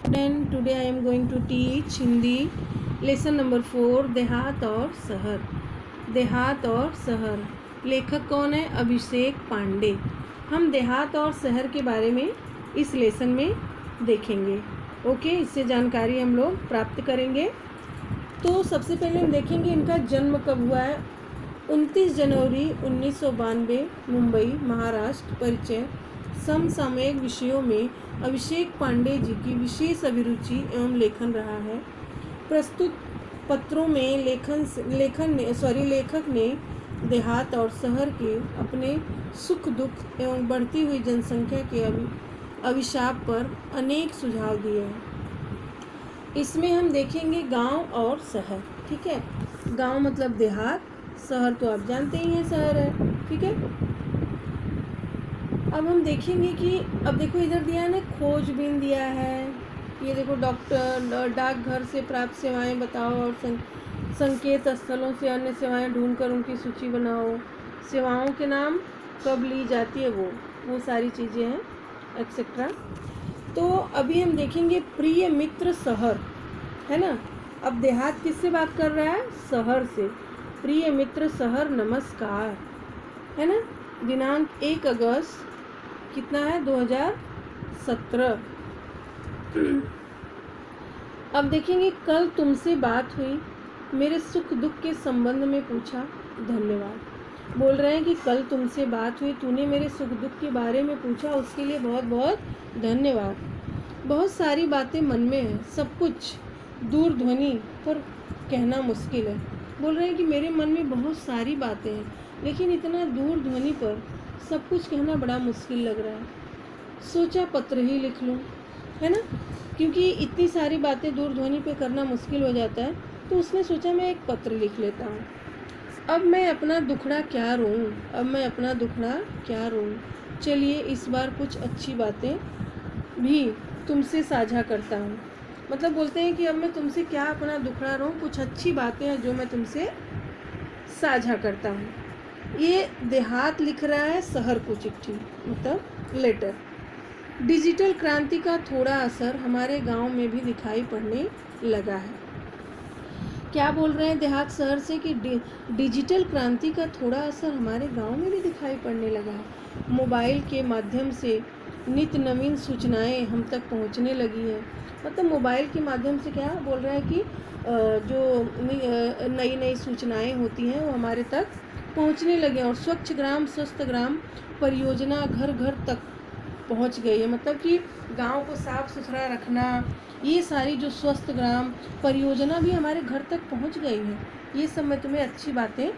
Then today I am going to teach Hindi lesson number 4 देहात और शहर। देहात और शहर, लेखक कौन है? अभिषेक पांडे। हम देहात और शहर के बारे में इस लेसन में देखेंगे। ओके, इससे जानकारी हम लोग प्राप्त करेंगे। तो सबसे पहले हम देखेंगे इनका जन्म कब हुआ है। 29 जनवरी 1992 मुंबई महाराष्ट्र। परिचय। समसामयिक विषयों में अभिषेक पांडे जी की विशेष अभिरुचि एवं लेखन रहा है। प्रस्तुत पत्रों में लेखक ने देहात और शहर के अपने सुख दुख एवं बढ़ती हुई जनसंख्या के अभिशाप पर अनेक सुझाव दिए हैं। इसमें हम देखेंगे गांव और शहर। ठीक है, गांव मतलब देहात, शहर तो आप जानते ही हैं शहर है। ठीक है, अब हम देखेंगे कि अब देखो इधर दिया है ना, खोजबीन दिया है। ये देखो डॉक्टर, डाकघर से प्राप्त सेवाएं बताओ और संकेत स्थलों से अन्य सेवाएं ढूंढकर उनकी सूची बनाओ। सेवाओं के नाम, कब ली जाती है वो सारी चीज़ें हैं एक्सेट्रा। तो अभी हम देखेंगे प्रिय मित्र शहर, है ना। अब देहात किससे बात कर रहा है? शहर से। प्रिय मित्र शहर नमस्कार, है ना। दिनांक 1 अगस्त कितना है? 2017। अब देखेंगे कल तुमसे बात हुई, मेरे सुख दुख के संबंध में पूछा, धन्यवाद। बोल रहे हैं कि कल तुमसे बात हुई, तूने मेरे सुख दुख के बारे में पूछा, उसके लिए बहुत बहुत धन्यवाद। बहुत सारी बातें मन में हैं, सब कुछ दूरध्वनि पर कहना मुश्किल है। बोल रहे हैं कि मेरे मन में बहुत सारी बातें हैं, लेकिन इतना दूरध्वनि पर सब कुछ कहना बड़ा मुश्किल लग रहा है। सोचा पत्र ही लिख लूँ, है ना, क्योंकि इतनी सारी बातें दूरध्वनि पे करना मुश्किल हो जाता है। तो उसने सोचा मैं एक पत्र लिख लेता हूँ। अब मैं अपना दुखड़ा क्या रोऊँ, चलिए इस बार कुछ अच्छी बातें भी तुमसे साझा करता हूँ। मतलब बोलते हैं कि अब मैं तुमसे क्या अपना दुखड़ा रोऊँ, कुछ अच्छी बातें हैं जो मैं तुमसे साझा करता हूँ। ये देहात लिख रहा है शहर को चिट्ठी, मतलब लेटर। डिजिटल क्रांति का थोड़ा असर हमारे गांव में भी दिखाई पड़ने लगा है। क्या बोल रहे हैं देहात शहर से कि डिजिटल क्रांति का थोड़ा असर हमारे गांव में भी दिखाई पड़ने लगा है। मोबाइल के माध्यम से नित्य नवीन सूचनाएं हम तक पहुंचने लगी है। मतलब मोबाइल के माध्यम से क्या बोल रहा है कि जो नई नई सूचनाएं होती हैं वो हमारे तक पहुंचने लगे और स्वच्छ ग्राम स्वस्थ ग्राम परियोजना घर घर तक पहुंच गई है। मतलब कि गांव को साफ सुथरा रखना, ये सारी जो स्वस्थ ग्राम परियोजना भी हमारे घर तक पहुंच गई है। ये सब मैं तुम्हें अच्छी बातें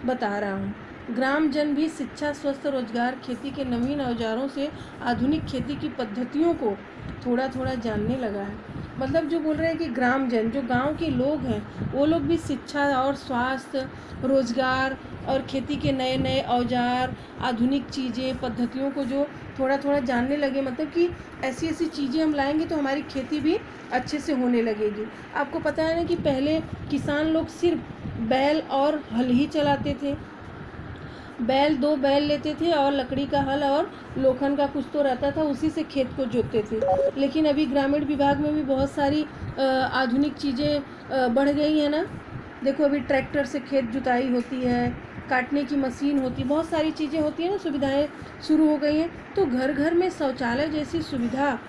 बता रहा हूँ। ग्राम जन भी शिक्षा, स्वस्थ रोजगार, खेती के नवीन औजारों से आधुनिक खेती की पद्धतियों को थोड़ा थोड़ा जानने लगा है। मतलब जो बोल रहे हैं कि ग्राम जन, जो गांव के लोग हैं, वो लोग भी शिक्षा और स्वास्थ्य, रोजगार और खेती के नए नए औजार, आधुनिक चीज़ें, पद्धतियों को जो थोड़ा थोड़ा जानने लगे। मतलब कि ऐसी ऐसी चीज़ें हम लाएंगे तो हमारी खेती भी अच्छे से होने लगेगी। आपको पता है ना कि पहले किसान लोग सिर्फ बैल और हल ही चलाते थे। दो बैल लेते थे और लकड़ी का हल और लोखंड का कुछ तो रहता था, उसी से खेत को जोतते थे। लेकिन अभी ग्रामीण विभाग में भी बहुत सारी आधुनिक चीज़ें बढ़ गई हैं ना। देखो अभी ट्रैक्टर से खेत जुताई होती है, काटने की मशीन होती है, बहुत सारी चीज़ें होती हैं ना, सुविधाएं शुरू हो गई हैं। तो घर घर में शौचालय जैसी सुविधा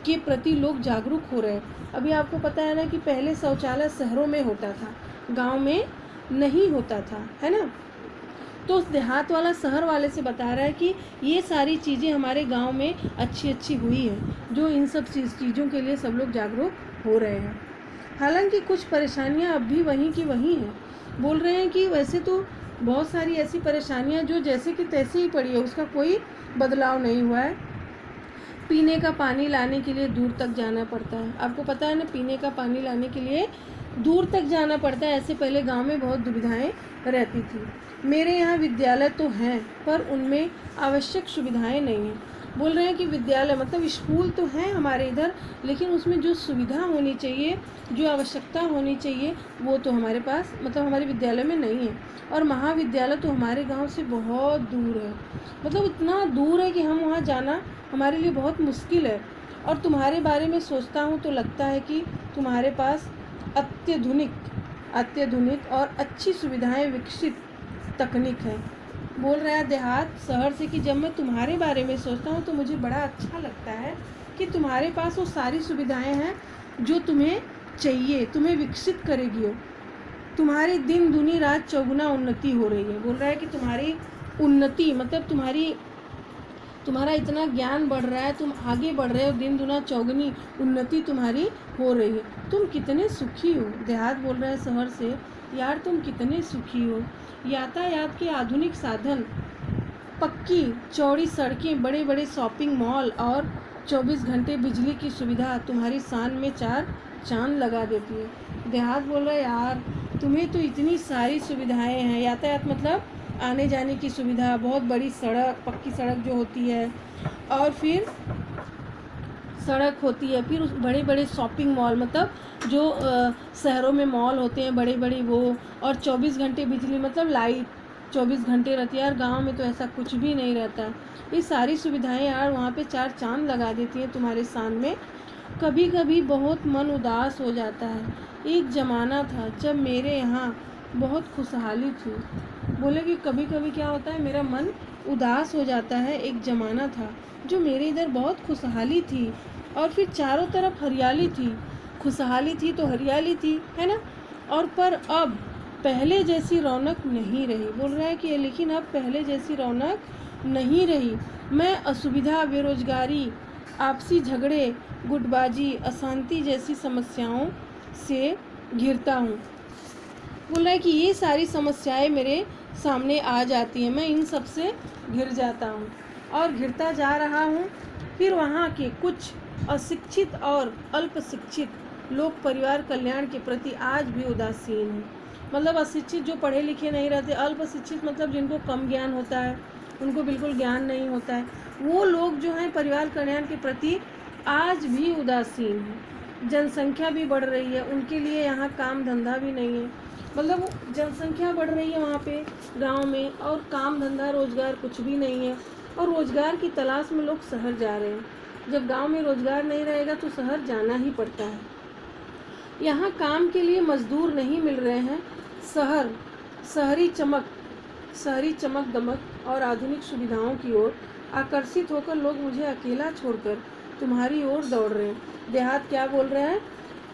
के प्रति लोग जागरूक हो रहे हैं। अभी आपको पता है ना कि पहले शौचालय शहरों में होता था, गाँव में नहीं होता था, है ना। तो उस देहात वाला शहर वाले से बता रहा है कि ये सारी चीज़ें हमारे गांव में अच्छी अच्छी हुई हैं, जो इन सब चीज़ों के लिए सब लोग जागरूक हो रहे हैं। हालांकि कुछ परेशानियां अब भी वहीं की वहीं हैं। बोल रहे हैं कि वैसे तो बहुत सारी ऐसी परेशानियां जो जैसे कि तैसे ही पड़ी है, उसका कोई बदलाव नहीं हुआ है। पीने का पानी लाने के लिए दूर तक जाना पड़ता है। आपको पता है ना, पीने का पानी लाने के लिए दूर तक जाना पड़ता है। ऐसे पहले गांव में बहुत दुविधाएं रहती थी। मेरे यहाँ विद्यालय तो हैं, पर उनमें आवश्यक सुविधाएं नहीं हैं। बोल रहे हैं कि विद्यालय मतलब स्कूल तो हैं हमारे इधर, लेकिन उसमें जो सुविधा होनी चाहिए, जो आवश्यकता होनी चाहिए, वो तो हमारे पास मतलब हमारे विद्यालय में नहीं है। और महाविद्यालय तो हमारे गांव से बहुत दूर है। मतलब इतना दूर है कि हम वहाँ जाना हमारे लिए बहुत मुश्किल है। और तुम्हारे बारे में सोचता हूँ तो लगता है कि तुम्हारे पास अत्याधुनिक और अच्छी सुविधाएं विकसित तकनीक है। बोल रहा है देहात शहर से कि जब मैं तुम्हारे बारे में सोचता हूँ तो मुझे बड़ा अच्छा लगता है कि तुम्हारे पास वो सारी सुविधाएं हैं जो तुम्हें चाहिए, तुम्हें विकसित करेगी हो। तुम्हारी दिन दुनी रात चौगुना उन्नति हो रही है। बोल रहा है कि तुम्हारी उन्नति मतलब तुम्हारा इतना ज्ञान बढ़ रहा है, तुम आगे बढ़ रहे हो, दिन दुना चौगुनी उन्नति तुम्हारी हो रही है। तुम कितने सुखी हो। देहात बोल रहा है शहर से, यार तुम कितने सुखी हो। यातायात के आधुनिक साधन, पक्की चौड़ी सड़कें, बड़े बड़े शॉपिंग मॉल और 24 घंटे बिजली की सुविधा तुम्हारी शान में 4 चांद लगा देती है। देहात बोल रहा है यार तुम्हें तो इतनी सारी सुविधाएं हैं। यातायात मतलब आने जाने की सुविधा, बहुत बड़ी सड़क, पक्की सड़क जो होती है, और फिर सड़क होती है, फिर उस बड़े बड़े शॉपिंग मॉल मतलब जो शहरों में मॉल होते हैं बड़े बड़े वो, और 24 घंटे बिजली मतलब लाइट 24 घंटे रहती है। यार गांव में तो ऐसा कुछ भी नहीं रहता। ये सारी सुविधाएं यार वहाँ पे 4 चांद लगा देती हैं तुम्हारे शान में। कभी कभी बहुत मन उदास हो जाता है। एक ज़माना था जब मेरे यहाँ बहुत खुशहाली थी। बोले कि कभी कभी क्या होता है, मेरा मन उदास हो जाता है। एक ज़माना था जो मेरे इधर बहुत खुशहाली थी और फिर चारों तरफ हरियाली थी। खुशहाली थी तो हरियाली थी, है ना। और पर अब पहले जैसी रौनक नहीं रही। बोल रहा है कि लेकिन अब पहले जैसी रौनक नहीं रही। मैं असुविधा, बेरोजगारी, आपसी झगड़े, गुटबाजी, अशांति जैसी समस्याओं से घिरता हूँ। बोल रहा है कि ये सारी समस्याएं मेरे सामने आ जाती हैं, मैं इन सब से घिर जाता हूँ और घिरता जा रहा हूँ। फिर वहाँ के कुछ अशिक्षित और अल्प शिक्षित लोग परिवार कल्याण के प्रति आज भी उदासीन हैं। मतलब अशिक्षित जो पढ़े लिखे नहीं रहते, अल्प शिक्षित मतलब जिनको कम ज्ञान होता है, उनको बिल्कुल ज्ञान नहीं होता है, वो लोग जो हैं परिवार कल्याण के प्रति आज भी उदासीन हैं। जनसंख्या भी बढ़ रही है, उनके लिए यहाँ काम धंधा भी नहीं है। मतलब जनसंख्या बढ़ रही है वहाँ पे गांव में, और काम धंधा रोजगार कुछ भी नहीं है, और रोजगार की तलाश में लोग शहर जा रहे हैं। जब गांव में रोजगार नहीं रहेगा तो शहर जाना ही पड़ता है। यहाँ काम के लिए मजदूर नहीं मिल रहे हैं। शहरी चमक दमक और आधुनिक सुविधाओं की ओर आकर्षित होकर लोग मुझे अकेला छोड़कर तुम्हारी ओर दौड़ रहे हैं। देहात क्या बोल रहे हैं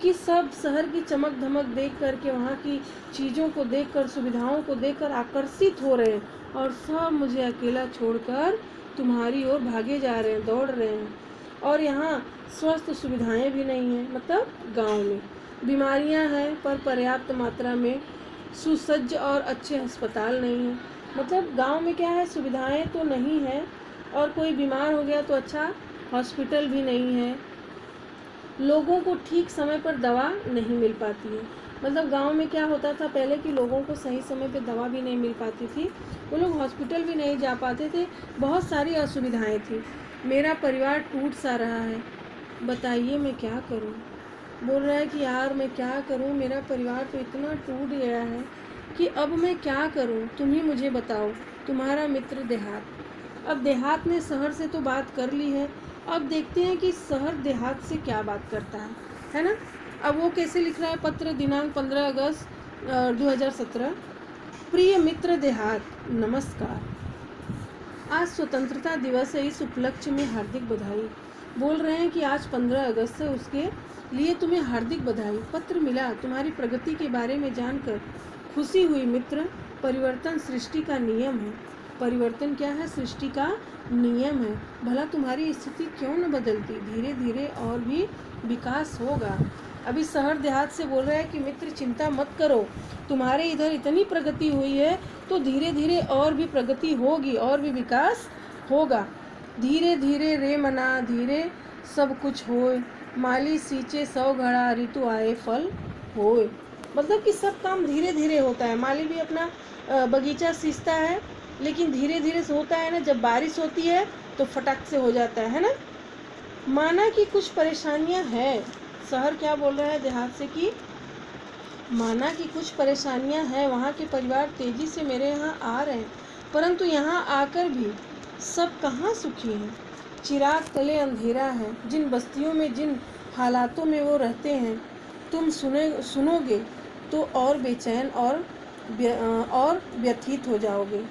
कि सब शहर की चमक धमक देख कर के, वहाँ की चीज़ों को देखकर, सुविधाओं को देखकर आकर्षित हो रहे हैं, और सब मुझे अकेला छोड़कर तुम्हारी ओर भागे जा रहे हैं, दौड़ रहे हैं। और यहाँ स्वस्थ सुविधाएं भी नहीं हैं। मतलब गांव में बीमारियां हैं पर पर्याप्त मात्रा में, सुसज्ज और अच्छे अस्पताल नहीं हैं। मतलब गांव में क्या है, सुविधाएं तो नहीं है, और कोई बीमार हो गया तो अच्छा हॉस्पिटल भी नहीं है। लोगों को ठीक समय पर दवा नहीं मिल पाती है। मतलब गांव में क्या होता था पहले कि लोगों को सही समय पे दवा भी नहीं मिल पाती थी, वो लोग हॉस्पिटल भी नहीं जा पाते थे, बहुत सारी असुविधाएं थी। मेरा परिवार टूट सा रहा है, बताइए मैं क्या करूं। बोल रहा है कि यार मैं क्या करूं, मेरा परिवार तो इतना टूट गया है कि अब मैं क्या करूं, तुम ही मुझे बताओ। तुम्हारा मित्र देहात। अब देहात ने शहर से तो बात कर ली है, अब देखते हैं कि शहर देहात से क्या बात करता है ना। अब वो कैसे लिख रहा है पत्र, दिनांक 15 अगस्त 2017। प्रिय मित्र देहात, नमस्कार। आज स्वतंत्रता दिवस है, इस उपलक्ष्य में हार्दिक बधाई। बोल रहे हैं कि आज 15 अगस्त है, उसके लिए तुम्हें हार्दिक बधाई। पत्र मिला, तुम्हारी प्रगति के बारे में जानकर खुशी हुई मित्र। परिवर्तन सृष्टि का नियम है। परिवर्तन क्या है, सृष्टि का नियम है। भला तुम्हारी स्थिति क्यों न बदलती, धीरे धीरे और भी विकास होगा। अभी शहर देहात से बोल रहे हैं कि मित्र चिंता मत करो, तुम्हारे इधर इतनी प्रगति हुई है तो धीरे धीरे और भी प्रगति होगी, और भी विकास होगा। धीरे धीरे रे मना, धीरे सब कुछ होए, माली सींचे 100 घड़ा, ऋतु आए फल होए। मतलब कि सब काम धीरे धीरे होता है। माली भी अपना बगीचा सींचता है, लेकिन धीरे धीरे से होता है ना। जब बारिश होती है तो फटाक से हो जाता है ना। माना कि कुछ परेशानियां हैं। शहर क्या बोल रहा है देहात से कि माना कि कुछ परेशानियां हैं, वहाँ के परिवार तेजी से मेरे यहाँ आ रहे हैं, परंतु यहाँ आकर भी सब कहाँ सुखी हैं। चिराग तले अंधेरा है। जिन बस्तियों में जिन हालातों में वो रहते हैं, तुम सुनोगे तो और बेचैन और व्यथित हो जाओगे।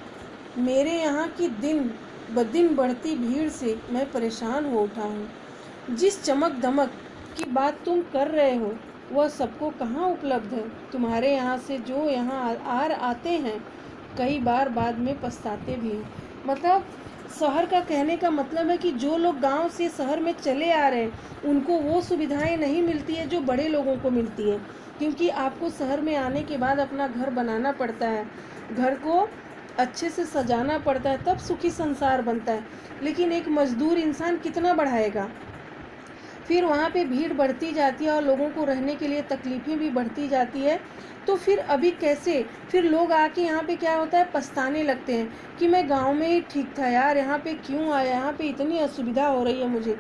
मेरे यहाँ की दिन ब दिन बढ़ती भीड़ से मैं परेशान हो उठा हूँ। जिस चमक दमक की बात तुम कर रहे हो वह सबको कहाँ उपलब्ध है। तुम्हारे यहाँ से जो यहाँ आते हैं कई बार बाद में पछताते भी हैं। मतलब शहर का कहने का मतलब है कि जो लोग गांव से शहर में चले आ रहे हैं उनको वो सुविधाएं नहीं मिलती है जो बड़े लोगों को मिलती है, क्योंकि आपको शहर में आने के बाद अपना घर बनाना पड़ता है, घर को अच्छे से सजाना पड़ता है, तब सुखी संसार बनता है। लेकिन एक मजदूर इंसान कितना बढ़ाएगा। फिर वहाँ पे भीड़ बढ़ती जाती है और लोगों को रहने के लिए तकलीफ़ें भी बढ़ती जाती है। तो फिर अभी कैसे, फिर लोग आके यहाँ पे क्या होता है, पछताने लगते हैं कि मैं गांव में ही ठीक था यार, यहाँ पे क्यों आया, यहाँ पे इतनी असुविधा हो रही है मुझे।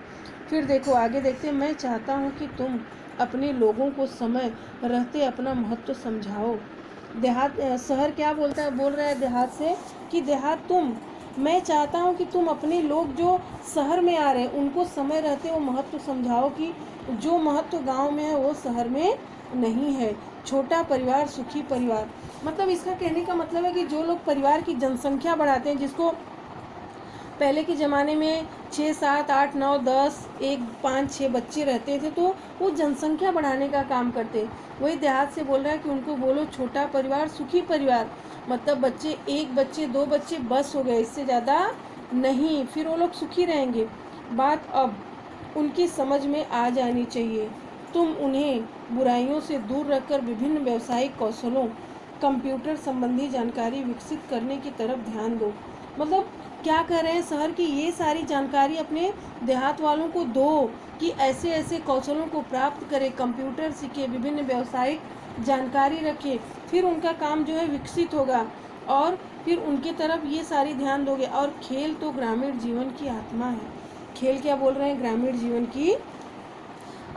फिर देखो आगे देखते हैं, मैं चाहता हूँ कि तुम अपने लोगों को समय रहते अपना महत्व समझाओ। देहात शहर क्या बोल रहा है देहात से कि देहात मैं चाहता हूँ कि तुम अपने लोग जो शहर में आ रहे हैं उनको समय रहते वो महत्व समझाओ कि जो महत्व गांव में है वो शहर में नहीं है। छोटा परिवार सुखी परिवार, मतलब इसका कहने का मतलब है कि जो लोग परिवार की जनसंख्या बढ़ाते हैं, जिसको पहले के ज़माने में 6, 7, 8, 9, 10, 1, 5, 6 बच्चे रहते थे तो वो जनसंख्या बढ़ाने का काम करते। वही देहात से बोल रहा है कि उनको बोलो छोटा परिवार सुखी परिवार, मतलब बच्चे 1 बच्चे 2 बच्चे बस हो गए, इससे ज़्यादा नहीं, फिर वो लोग सुखी रहेंगे। बात अब उनकी समझ में आ जानी चाहिए। तुम उन्हें बुराइयों से दूर रखकर विभिन्न व्यावसायिक कौशलों, कंप्यूटर संबंधी जानकारी विकसित करने की तरफ ध्यान दो। मतलब क्या कर रहे हैं, शहर की ये सारी जानकारी अपने देहात वालों को दो कि ऐसे ऐसे कौशलों को प्राप्त करें, कंप्यूटर सीखे, विभिन्न व्यावसायिक जानकारी रखें, फिर उनका काम जो है विकसित होगा और फिर उनके तरफ ये सारी ध्यान दोगे। और खेल तो ग्रामीण जीवन की आत्मा है। खेल क्या बोल रहे हैं, ग्रामीण जीवन की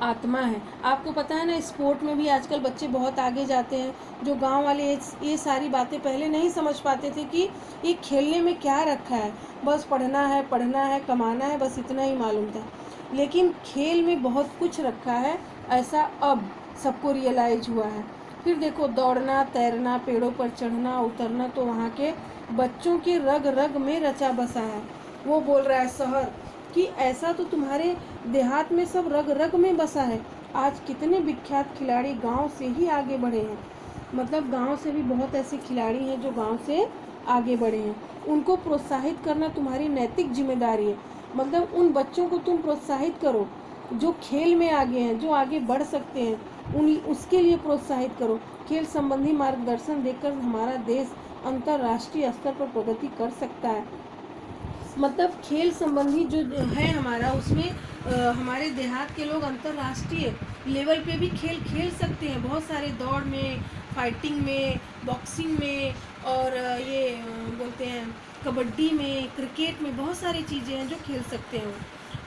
आत्मा है। आपको पता है ना, स्पोर्ट में भी आजकल बच्चे बहुत आगे जाते हैं। जो गांव वाले ये सारी बातें पहले नहीं समझ पाते थे कि ये खेलने में क्या रखा है, बस पढ़ना है कमाना है, बस इतना ही मालूम था। लेकिन खेल में बहुत कुछ रखा है, ऐसा अब सबको रियलाइज हुआ है। फिर देखो दौड़ना, तैरना, पेड़ों पर चढ़ना उतरना तो वहाँ के बच्चों के रग रग में रचा बसा है। वो बोल रहा है शहर कि ऐसा तो तुम्हारे देहात में सब रग रग में बसा है। आज कितने विख्यात खिलाड़ी गांव से ही आगे बढ़े हैं। मतलब गांव से भी बहुत ऐसे खिलाड़ी हैं जो गांव से आगे बढ़े हैं। उनको प्रोत्साहित करना तुम्हारी नैतिक जिम्मेदारी है। मतलब उन बच्चों को तुम प्रोत्साहित करो जो खेल में आगे हैं, जो आगे बढ़ सकते हैं, उसके लिए प्रोत्साहित करो। खेल संबंधी मार्गदर्शन देकर हमारा देश अंतर्राष्ट्रीय स्तर पर प्रगति कर सकता है। मतलब खेल संबंधी जो है हमारा, उसमें हमारे देहात के लोग अंतर्राष्ट्रीय लेवल पे भी खेल खेल सकते हैं। बहुत सारे दौड़ में, फाइटिंग में, बॉक्सिंग में और ये बोलते हैं कबड्डी में, क्रिकेट में, बहुत सारी चीज़ें हैं जो खेल सकते हैं।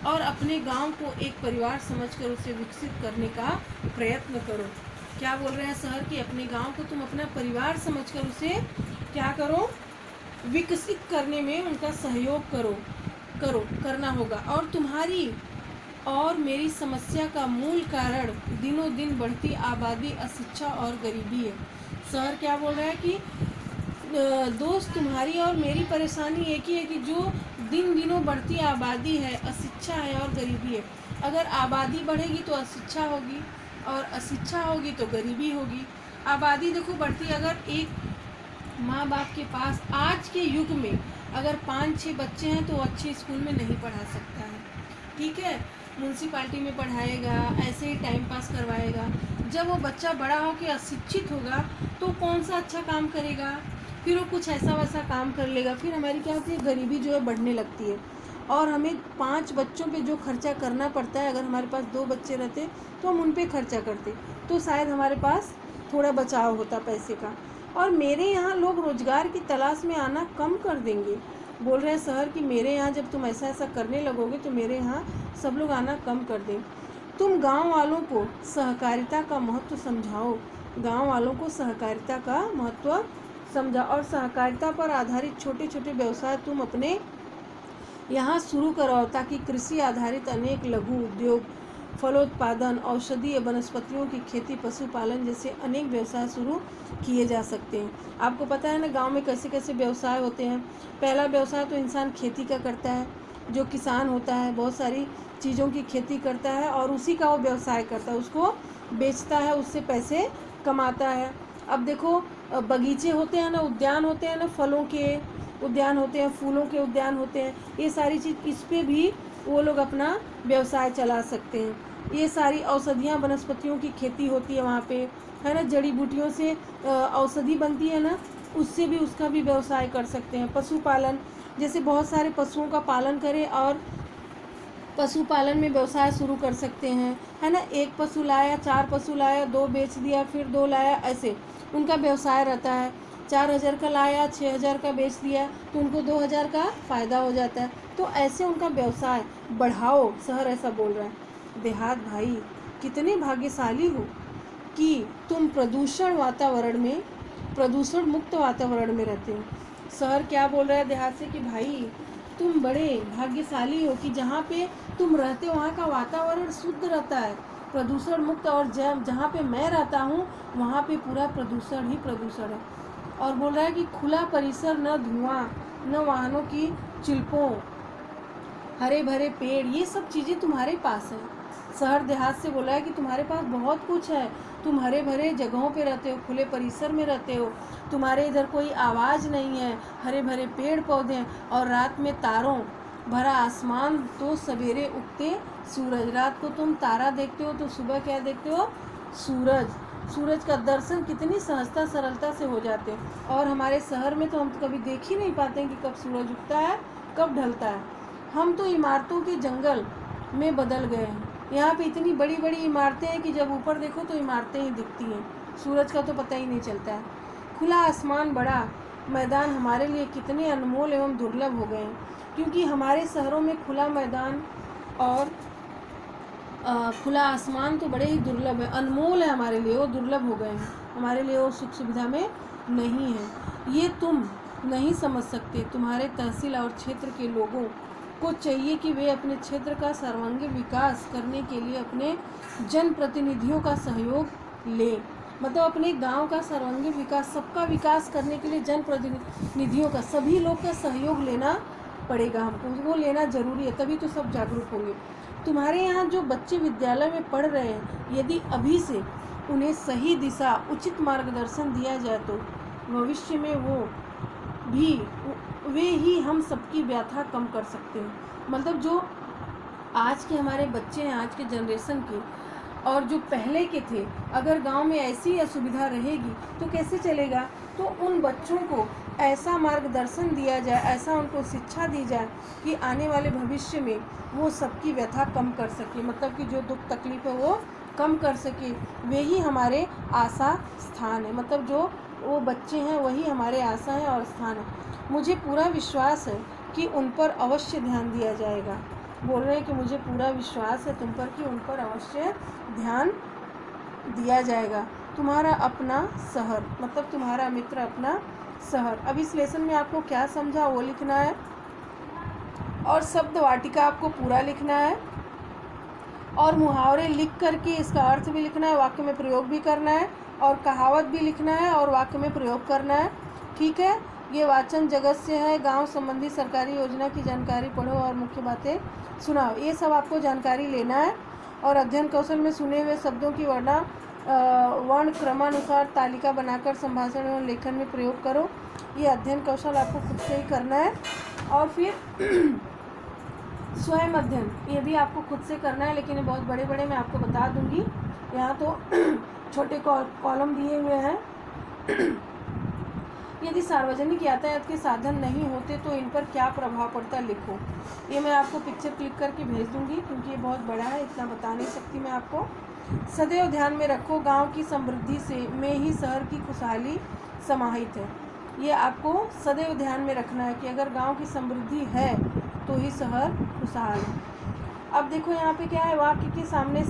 और अपने गांव को एक परिवार समझकर उसे विकसित करने का प्रयत्न करो। क्या बोल रहे हैं शहर के, अपने गांव को तुम अपना परिवार समझकर उसे क्या करो, विकसित करने में उनका सहयोग करना होगा। और तुम्हारी और मेरी समस्या का मूल कारण दिनों दिन बढ़ती आबादी, अशिक्षा और गरीबी है। शहर क्या बोल रहा है कि दोस्त तुम्हारी और मेरी परेशानी एक ही है कि जो दिन दिनों बढ़ती आबादी है, अशिक्षा है और गरीबी है। अगर आबादी बढ़ेगी तो अशिक्षा होगी और अशिक्षा होगी तो गरीबी होगी। आबादी देखो बढ़ती, अगर एक माँ बाप के पास आज के युग में अगर 5-6 बच्चे हैं तो अच्छे स्कूल में नहीं पढ़ा सकता है, ठीक है, म्यूनसिपाल्टी में पढ़ाएगा, ऐसे ही टाइम पास करवाएगा। जब वो बच्चा बड़ा हो के अशिक्षित होगा तो कौन सा अच्छा काम करेगा, फिर वो कुछ ऐसा वैसा काम कर लेगा। फिर हमारी क्या होती है, गरीबी जो है बढ़ने लगती है। और हमें 5 बच्चों पे जो खर्चा करना पड़ता है, अगर हमारे पास 2 बच्चे रहते तो हम उन पे खर्चा करते तो शायद हमारे पास थोड़ा बचाव होता पैसे का। और मेरे यहाँ लोग रोजगार की तलाश में आना कम कर देंगे। बोल रहे हैं शहर कि मेरे यहाँ जब तुम ऐसा ऐसा करने लगोगे तो मेरे यहाँ सब लोग आना कम कर दें। तुम गांव वालों को सहकारिता का महत्व समझाओ। गांव वालों को सहकारिता का महत्व समझाओ और सहकारिता पर आधारित छोटे छोटे व्यवसाय तुम अपने यहाँ शुरू करो ताकि कृषि आधारित अनेक लघु उद्योग, फलोत्पादन, औषधीय वनस्पतियों की खेती, पशुपालन जैसे अनेक व्यवसाय शुरू किए जा सकते हैं। आपको पता है ना गांव में कैसे कैसे व्यवसाय होते हैं। पहला व्यवसाय तो इंसान खेती का करता है, जो किसान होता है बहुत सारी चीज़ों की खेती करता है और उसी का वो व्यवसाय करता है, उसको बेचता है, उससे पैसे कमाता है। अब देखो बगीचे होते हैं ना, उद्यान होते हैं ना, फलों के उद्यान होते हैं, फूलों के उद्यान होते हैं, ये सारी चीज़ इस पे भी वो लोग अपना व्यवसाय चला सकते हैं। ये सारी औषधियाँ वनस्पतियों की खेती होती है वहाँ पे, है ना, जड़ी बूटियों से औषधि बनती है ना, उससे भी उसका भी व्यवसाय कर सकते हैं। पशुपालन, जैसे बहुत सारे पशुओं का पालन करें और पशुपालन में व्यवसाय शुरू कर सकते हैं, है ना। एक पशु लाया, 4 पशु लाया, 2 बेच दिया, फिर 2 लाया, ऐसे उनका व्यवसाय रहता है। 4,000 का लाया, 6,000 का बेच दिया, तो उनको 2,000 का फ़ायदा हो जाता है। तो ऐसे उनका व्यवसाय बढ़ाओ। शहर ऐसा बोल रहा है। देहात भाई कितने भाग्यशाली हो कि तुम प्रदूषण मुक्त वातावरण में रहते हो। शहर क्या बोल रहा है देहात से कि भाई तुम बड़े भाग्यशाली हो कि जहाँ पे तुम रहते हो वहाँ का वातावरण शुद्ध रहता है, प्रदूषण मुक्त। और जहाँ पे मैं रहता हूँ वहाँ पे पूरा प्रदूषण ही प्रदूषण है। और बोल रहा है कि खुला परिसर, न धुआं, न वाहनों की चिल्पों, हरे भरे पेड़, ये सब चीज़ें तुम्हारे पास है। शहर देहात से बोला है कि तुम्हारे पास बहुत कुछ है, तुम हरे भरे जगहों पे रहते हो, खुले परिसर में रहते हो, तुम्हारे इधर कोई आवाज़ नहीं है, हरे भरे पेड़ पौधे हैं, और रात में तारों भरा आसमान, तो सवेरे उगते सूरज। रात को तुम तारा देखते हो तो सुबह क्या देखते हो? सूरज का दर्शन कितनी सहजता सरलता से हो जाते हैं। और हमारे शहर में तो हम तो कभी देख ही नहीं पाते हैं कि कब सूरज उगता है कब ढलता है। हम तो इमारतों के जंगल में बदल गए हैं। यहाँ पे इतनी बड़ी बड़ी इमारतें हैं कि जब ऊपर देखो तो इमारतें ही दिखती हैं, सूरज का तो पता ही नहीं चलता है। खुला आसमान, बड़ा मैदान हमारे लिए कितने अनमोल एवं दुर्लभ हो गए हैं, क्योंकि हमारे शहरों में खुला मैदान और खुला आसमान तो बड़े ही दुर्लभ है, अनमोल है हमारे लिए, वो दुर्लभ हो गए हैं हमारे लिए, वो सुख सुविधा में नहीं है। ये तुम नहीं समझ सकते। तुम्हारे तहसील और क्षेत्र के लोगों को चाहिए कि वे अपने क्षेत्र का सर्वांगीण विकास करने के लिए अपने जनप्रतिनिधियों का सहयोग लें। मतलब अपने गांव का सर्वांगीण विकास, सबका विकास करने के लिए जनप्रतिनिधियों का, सभी लोग का सहयोग लेना पड़ेगा हमको, वो लेना ज़रूरी है, तभी तो सब जागरूक होंगे। तुम्हारे यहाँ जो बच्चे विद्यालय में पढ़ रहे हैं, यदि अभी से उन्हें सही दिशा, उचित मार्गदर्शन दिया जाए तो भविष्य में वे ही हम सबकी व्यथा कम कर सकते हैं। मतलब जो आज के हमारे बच्चे हैं, आज के जनरेशन के, और जो पहले के थे, अगर गांव में ऐसी असुविधा रहेगी तो कैसे चलेगा। तो उन बच्चों को ऐसा मार्गदर्शन दिया जाए, ऐसा उनको शिक्षा दी जाए कि आने वाले भविष्य में वो सबकी व्यथा कम कर सके, मतलब कि जो दुख तकलीफ है वो कम कर सके। वे ही हमारे आशा स्थान है, मतलब जो वो बच्चे हैं वही हमारे आशा है और स्थान है। मुझे पूरा विश्वास है कि उन पर अवश्य ध्यान दिया जाएगा। बोल रहे हैं कि मुझे पूरा विश्वास है तुम पर कि उन पर अवश्य ध्यान दिया जाएगा। तुम्हारा अपना शहर, मतलब तुम्हारा मित्र अपना शहर। अब इस लेसन में आपको क्या समझा वो लिखना है, और शब्द वाटिका आपको पूरा लिखना है, और मुहावरे लिख करके इसका अर्थ भी लिखना है, वाक्य में प्रयोग भी करना है, और कहावत भी लिखना है और वाक्य में प्रयोग करना है। ठीक है, ये वाचन जगत से है। गांव संबंधी सरकारी योजना की जानकारी पढ़ो और मुख्य बातें सुनाओ, ये सब आपको जानकारी लेना है। और अध्ययन कौशल में सुने हुए शब्दों की वर्ण क्रमानुसार तालिका बनाकर संभाषण एवं लेखन में प्रयोग करो। ये अध्ययन कौशल आपको खुद से ही करना है। और फिर स्वयं अध्ययन, ये भी आपको खुद से करना है, लेकिन ये बहुत बड़े बड़े मैं आपको बता दूंगी, यहाँ तो छोटे कॉलम दिए हुए हैं। यदि सार्वजनिक यातायात के साधन नहीं होते तो इन पर क्या प्रभाव पड़ता लिखो। ये मैं आपको पिक्चर क्लिक करके भेज दूंगी, क्योंकि ये बहुत बड़ा है, इतना बता नहीं सकती मैं आपको। सदैव ध्यान में रखो, गांव की समृद्धि से में ही शहर की खुशहाली समाहित है। ये आपको सदैव ध्यान में रखना है कि अगर गांव की समृद्धि है तो ही शहर खुशहाल है। अब देखो यहाँ पे क्या है, वाक्य के सामने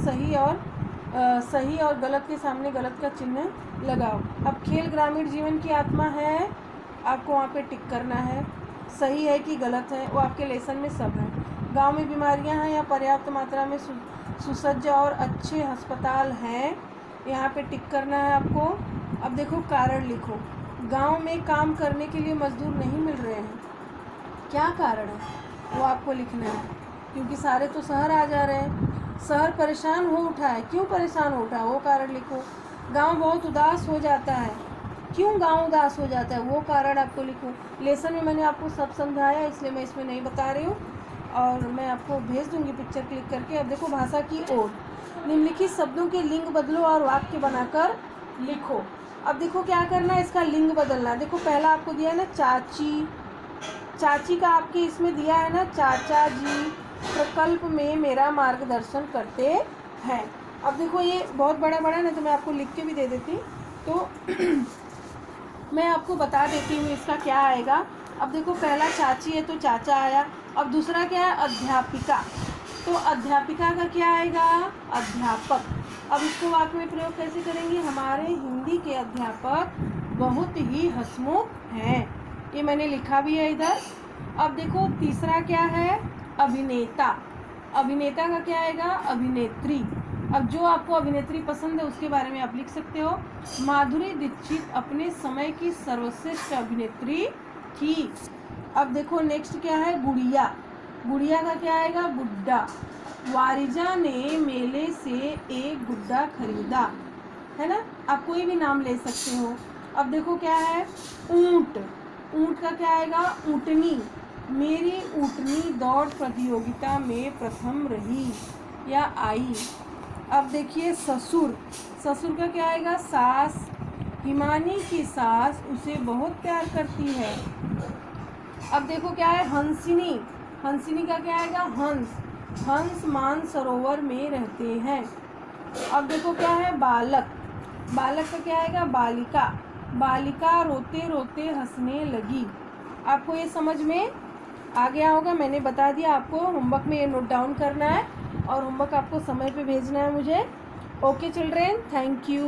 सही और गलत के सामने गलत का चिन्ह लगाओ। अब खेल ग्रामीण जीवन की आत्मा है, आपको वहाँ पे टिक करना है। सही है कि गलत है, वो आपके लेसन में सब है। गांव में बीमारियां हैं या पर्याप्त मात्रा में सुसज्ज और अच्छे अस्पताल हैं, यहाँ पे टिक करना है आपको। अब देखो कारण लिखो। गांव में काम करने के लिए मजदूर नहीं मिल रहे हैं, क्या कारण है वो आपको लिखना है, क्योंकि सारे तो शहर आ जा रहे हैं। शहर परेशान हो उठा है, क्यों परेशान हो उठा है वो कारण लिखो। गांव बहुत उदास हो जाता है, क्यों गांव उदास हो जाता है वो कारण आपको लिखो। लेसन में मैंने आपको सब समझाया, इसलिए मैं इसमें नहीं बता रही हूँ, और मैं आपको भेज दूँगी पिक्चर क्लिक करके। अब देखो भाषा की ओर, निम्नलिखित शब्दों के लिंग बदलो और वाक्य बनाकर लिखो। अब देखो क्या करना है, इसका लिंग बदलना। देखो पहला आपको दिया है ना चाची, चाची का आपके इसमें दिया है ना चाचा जी प्रकल्प में मेरा मार्गदर्शन करते हैं। अब देखो ये बहुत बड़ा बड़ा ना, तो मैं आपको लिख के भी दे देती, तो मैं आपको बता देती हूँ इसका क्या आएगा। अब देखो पहला चाची है तो चाचा आया। अब दूसरा क्या है, अध्यापिका, तो अध्यापिका का क्या आएगा, अध्यापक। अब इसको वाक्य में प्रयोग कैसे करेंगे, हमारे हिंदी के अध्यापक बहुत ही हंसमुख हैं, ये मैंने लिखा भी है इधर। अब देखो तीसरा क्या है, अभिनेता, अभिनेता का क्या आएगा, अभिनेत्री। अब जो आपको अभिनेत्री पसंद है उसके बारे में आप लिख सकते हो। माधुरी दीक्षित अपने समय की सर्वश्रेष्ठ अभिनेत्री थी। अब देखो नेक्स्ट क्या है, गुड़िया, गुड़िया का क्या आएगा, गुड्डा। वारिजा ने मेले से एक गुड्डा खरीदा, है ना, आप कोई भी नाम ले सकते हो। अब देखो क्या है, ऊंट, ऊंट का क्या आएगा, ऊँटनी, मेरी ऊँटनी दौड़ प्रतियोगिता में प्रथम रही या आई। अब देखिए ससुर, ससुर का क्या आएगा, सास, हिमानी की सास उसे बहुत प्यार करती है। अब देखो क्या है, हंसिनी, हंसिनी का क्या आएगा, हंस, हंस मानसरोवर में रहते हैं। अब देखो क्या है, बालक, बालक का क्या आएगा, बालिका, बालिका रोते रोते हंसने लगी। आपको ये समझ में आ गया होगा, मैंने बता दिया आपको। होमवर्क में ये नोट डाउन करना है और होमवर्क आपको समय पे भेजना है मुझे। Okay children, thank you.